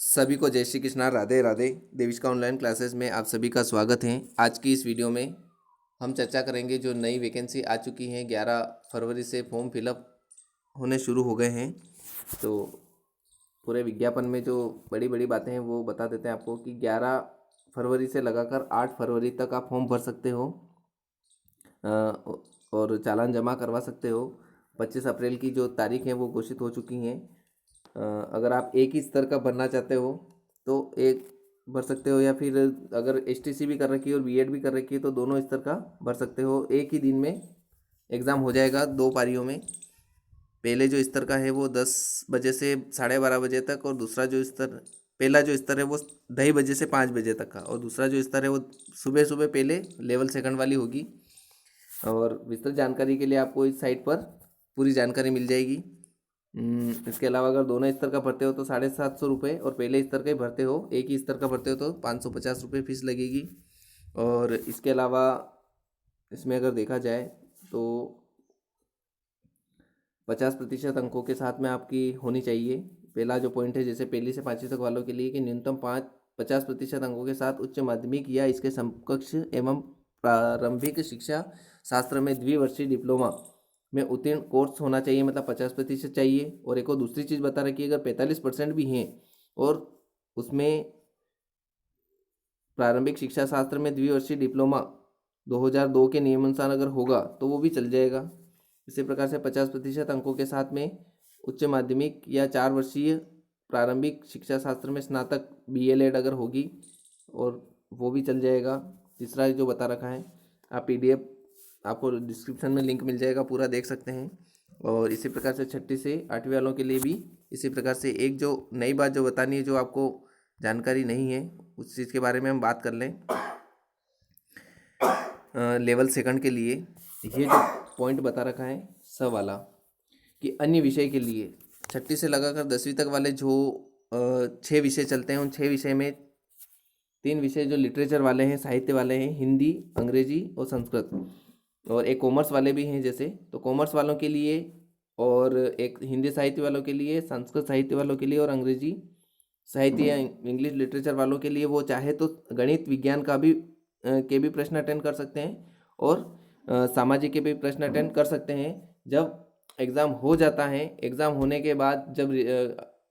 सभी को जय श्री कृष्णा, राधे राधे। देविष्का ऑनलाइन क्लासेस में आप सभी का स्वागत है। आज की इस वीडियो में हम चर्चा करेंगे जो नई वैकेंसी आ चुकी हैं। 11 फरवरी से फॉर्म फिलअप होने शुरू हो गए हैं। तो पूरे विज्ञापन में जो बड़ी बड़ी बातें हैं वो बता देते हैं आपको कि 11 फरवरी से लगाकर 8 फरवरी तक आप फॉर्म भर सकते हो और चालान जमा करवा सकते हो। 25 अप्रैल की जो तारीख है वो घोषित हो चुकी हैं। अगर आप एक ही स्तर का भरना चाहते हो तो एक भर सकते हो, या फिर अगर एसटीसी भी कर रखी है और बीएड भी कर रखी है तो दोनों स्तर का भर सकते हो। एक ही दिन में एग्ज़ाम हो जाएगा, 2 पारियों में। पहले जो स्तर का है वो 10 बजे से 12:30 बजे तक, और दूसरा जो स्तर पहला जो स्तर है वो 2:30 बजे से 5 बजे तक का, और दूसरा जो स्तर है वो सुबह सुबह पहले लेवल सेकंड वाली होगी। और विस्तृत जानकारी के लिए आपको इस साइट पर पूरी जानकारी मिल जाएगी। इसके अलावा अगर दोनों स्तर का भरते हो तो 750 रुपये, और पहले स्तर का ही भरते हो, एक ही स्तर का भरते हो तो 550 रुपये फीस लगेगी। और इसके अलावा इसमें अगर देखा जाए तो 50% अंकों के साथ में आपकी होनी चाहिए। पहला जो पॉइंट है, जैसे पहली से 5वीं तक वालों के लिए, कि न्यूनतम 50% अंकों के साथ उच्च माध्यमिक या इसके समकक्ष एवं प्रारंभिक शिक्षा शास्त्र में द्विवर्षीय डिप्लोमा में उत्तीर्ण कोर्स होना चाहिए, मतलब 50% चाहिए। और एक और दूसरी चीज़ बता रखी है, अगर 45% भी हैं और उसमें प्रारंभिक शिक्षा शास्त्र में द्विवर्षीय डिप्लोमा 2002 के नियमानुसार अगर होगा तो वो भी चल जाएगा। इसी प्रकार से 50% अंकों के साथ में उच्च माध्यमिक या 4 वर्षीय प्रारंभिक शिक्षा शास्त्र में स्नातक BLED अगर होगी और वो भी चल जाएगा। तीसरा जो बता रखा है, आप PDF आपको डिस्क्रिप्शन में लिंक मिल जाएगा, पूरा देख सकते हैं। और इसी प्रकार से 6ठी से 8वीं वालों के लिए भी इसी प्रकार से एक जो नई बात जो बतानी है, जो आपको जानकारी नहीं है, उस चीज़ के बारे में हम बात कर लें। लेवल सेकंड के लिए ये जो पॉइंट बता रखा है सब वाला, कि अन्य विषय के लिए 6ठी से लगाकर 10वीं तक वाले जो 6 विषय चलते हैं, उन 6 विषय में 3 विषय जो लिटरेचर वाले हैं, साहित्य वाले हैं, हिंदी, अंग्रेजी और संस्कृत, और एक कॉमर्स वाले भी हैं जैसे, तो कॉमर्स वालों के लिए, और एक हिंदी साहित्य वालों के लिए, संस्कृत साहित्य वालों के लिए, और अंग्रेजी साहित्य या इंग्लिश लिटरेचर वालों के लिए वो चाहे तो गणित विज्ञान का भी के भी प्रश्न अटेंड कर सकते हैं, और सामाजिक के भी प्रश्न अटेंड कर सकते हैं। जब एग्ज़ाम हो जाता है, एग्ज़ाम होने के बाद जब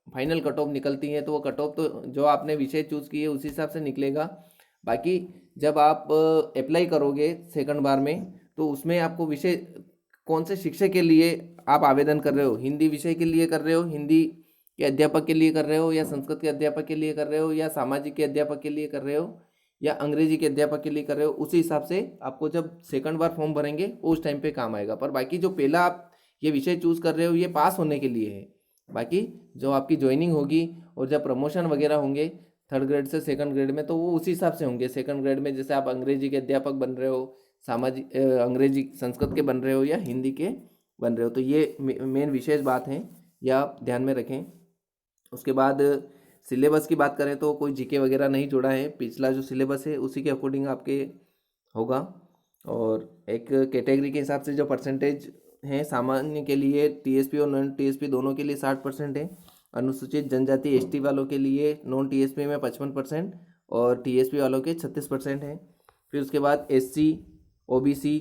फाइनल कट ऑफ निकलती है, तो वो कट ऑफ तो जो आपने विषय चूज़ किए उसी हिसाब से निकलेगा। बाकी जब आप अप्लाई करोगे सेकंड बार में, तो उसमें आपको विषय कौन से शिक्षक के लिए आप आवेदन कर रहे हो, हिंदी विषय के लिए कर रहे हो, हिंदी के अध्यापक के लिए कर रहे हो, या संस्कृत के अध्यापक के लिए कर रहे हो, या सामाजिक के अध्यापक के लिए कर रहे हो, या अंग्रेजी के अध्यापक के लिए कर रहे हो, उसी हिसाब से आपको जब सेकंड बार फॉर्म भरेंगे उस टाइम पे काम आएगा। पर बाकी जो पहला आप ये विषय चूज़ कर रहे हो, ये पास होने के लिए है। बाकी जो आपकी ज्वाइनिंग होगी और जब प्रमोशन वगैरह होंगे 3rd ग्रेड से 2nd ग्रेड में, तो वो उसी हिसाब से होंगे। 2nd ग्रेड में जैसे आप अंग्रेजी के अध्यापक बन रहे हो, सामाजिक अंग्रेजी संस्कृत के बन रहे हो, या हिंदी के बन रहे हो, तो ये मेन विशेष बात है, या आप ध्यान में रखें। उसके बाद सिलेबस की बात करें तो कोई जीके वगैरह नहीं जोड़ा है, पिछला जो सिलेबस है उसी के अकॉर्डिंग आपके होगा। और एक कैटेगरी के हिसाब से जो परसेंटेज है, सामान्य के लिए टीएसपी और नॉन टीएसपी दोनों के लिए 60% है। अनुसूचित जनजाति एसटी वालों के लिए नॉन टीएसपी में 55% और टीएसपी वालों के 36% है। फिर उसके बाद एससी, ओबीसी,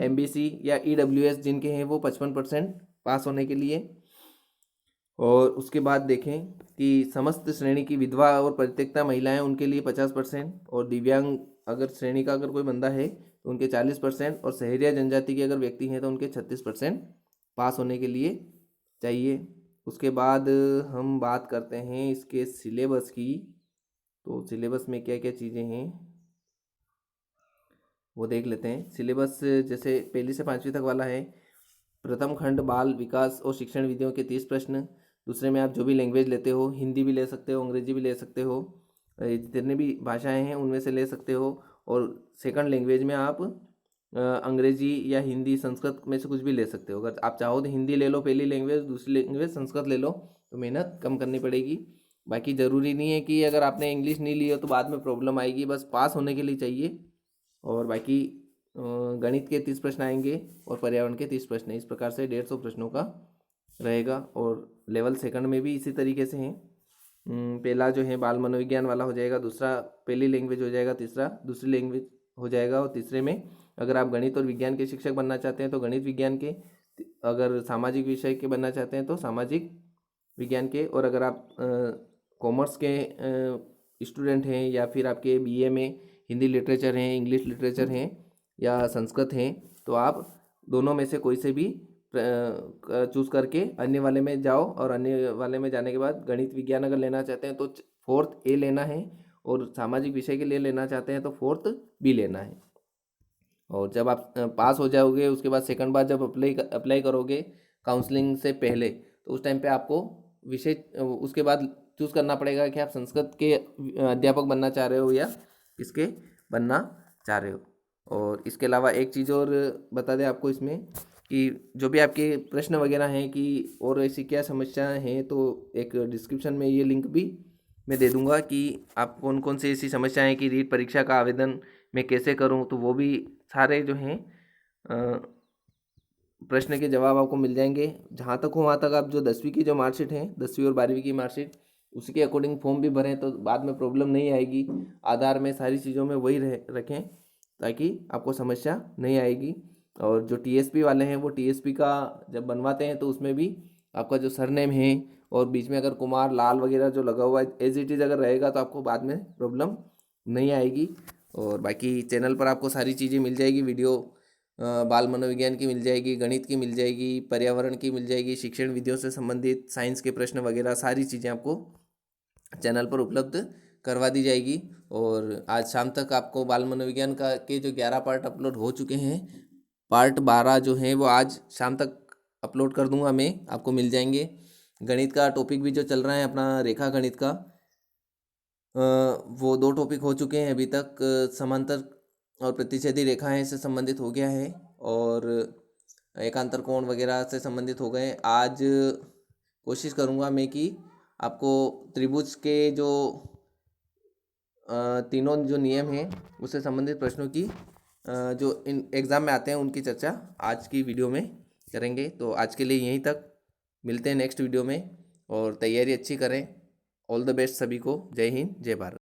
एमबीसी या ईडब्ल्यूएस जिनके हैं वो 55% पास होने के लिए। और उसके बाद देखें कि समस्त श्रेणी की विधवा और परित्यक्ता महिलाएं, उनके लिए 50%, और दिव्यांग अगर श्रेणी का अगर कोई बंदा है तो उनके 40%, और शहरिया जनजाति के अगर व्यक्ति हैं तो उनके 36% पास होने के लिए चाहिए। उसके बाद हम बात करते हैं इसके सिलेबस की। तो सिलेबस में क्या क्या चीज़ें हैं वो देख लेते हैं। सिलेबस जैसे पहली से 5वीं तक वाला है। प्रथम खंड बाल विकास और शिक्षण विधियों के 30 प्रश्न। दूसरे में आप जो भी लैंग्वेज लेते हो, हिंदी भी ले सकते हो, अंग्रेजी भी ले सकते हो, जितने भी भाषाएं हैं उनमें से ले सकते हो। और सेकंड लैंग्वेज में आप अंग्रेजी या हिंदी, संस्कृत में से कुछ भी ले सकते हो। अगर आप चाहो तो हिंदी ले लो पहली लैंग्वेज, दूसरी लैंग्वेज संस्कृत ले लो, तो मेहनत कम करनी पड़ेगी। बाकी ज़रूरी नहीं है कि अगर आपने इंग्लिश नहीं ली हो तो बाद में प्रॉब्लम आएगी, बस पास होने के लिए चाहिए। और बाकी गणित के 30 प्रश्न आएंगे और पर्यावरण के 30 प्रश्न। इस प्रकार से 150 प्रश्नों का रहेगा। और लेवल सेकंड में भी इसी तरीके से हैं। पहला जो है बाल मनोविज्ञान वाला हो जाएगा, दूसरा पहली लैंग्वेज हो जाएगा, तीसरा दूसरी लैंग्वेज हो जाएगा, और तीसरे में अगर आप गणित और विज्ञान के शिक्षक बनना चाहते हैं तो गणित विज्ञान के, अगर सामाजिक विषय के बनना चाहते हैं तो सामाजिक विज्ञान के, और अगर आप कॉमर्स के स्टूडेंट हैं या फिर आपके बीए में हिंदी लिटरेचर हैं, इंग्लिश लिटरेचर हैं या संस्कृत हैं, तो आप दोनों में से कोई से भी चूज़ करके अन्य वाले में जाओ, और अन्य वाले में जाने के बाद गणित विज्ञान अगर लेना चाहते हैं तो फोर्थ ए लेना है, और सामाजिक विषय के लिए लेना चाहते हैं तो फोर्थ बी लेना है। और जब आप पास हो जाओगे उसके बाद सेकंड बार जब अप्लाई करोगे काउंसलिंग से पहले, तो उस टाइम पे आपको विषय उसके बाद चूज़ करना पड़ेगा कि आप संस्कृत के अध्यापक बनना चाह रहे हो या किसके बनना चाह रहे हो। और इसके अलावा एक चीज़ और बता दें आपको इसमें कि जो भी आपके प्रश्न वगैरह हैं कि और ऐसी क्या समस्याएं हैं, तो एक डिस्क्रिप्शन में ये लिंक भी मैं दे दूंगा कि आप कौन कौन सी ऐसी समस्याएं हैं कि रीट परीक्षा का आवेदन मैं कैसे करूं, तो वो भी सारे जो हैं प्रश्न के जवाब आपको मिल जाएंगे। जहाँ तक हो वहाँ तक आप जो 10वीं की जो मार्कशीट है, 10वीं और 12वीं की मार्कशीट, उसी के अकॉर्डिंग फॉर्म भी भरें तो बाद में प्रॉब्लम नहीं आएगी। आधार में सारी चीज़ों में वही रखें ताकि आपको समस्या नहीं आएगी। और जो टीएसपी वाले हैं वो टीएसपी का जब बनवाते हैं तो उसमें भी आपका जो सरनेम है और बीच में अगर कुमार लाल वगैरह जो लगा हुआ है एज इट इज़ अगर रहेगा तो आपको बाद में प्रॉब्लम नहीं आएगी। और बाकी चैनल पर आपको सारी चीज़ें मिल जाएगी, वीडियो बाल मनोविज्ञान की मिल जाएगी, गणित की मिल जाएगी, पर्यावरण की मिल जाएगी, शिक्षण विधियों से संबंधित साइंस के प्रश्न वगैरह सारी चीज़ें आपको चैनल पर उपलब्ध करवा दी जाएगी। और आज शाम तक आपको बाल मनोविज्ञान का के जो 11 पार्ट अपलोड हो चुके हैं, पार्ट 12 जो हैं वो आज शाम तक अपलोड कर दूंगा मैं, आपको मिल जाएंगे। गणित का टॉपिक भी जो चल रहा है अपना रेखा गणित का, वो 2 टॉपिक हो चुके हैं अभी तक, समांतर और प्रतिच्छेदी रेखाएं से संबंधित हो गया है, और एकांतर कोण वगैरह से संबंधित हो गए। आज कोशिश करूँगा मैं कि आपको त्रिभुज के जो तीनों जो नियम हैं उससे संबंधित प्रश्नों की जो इन एग्ज़ाम में आते हैं उनकी चर्चा आज की वीडियो में करेंगे। तो आज के लिए यहीं तक, मिलते हैं नेक्स्ट वीडियो में, और तैयारी अच्छी करें। ऑल द बेस्ट सभी को। जय हिंद, जय भारत।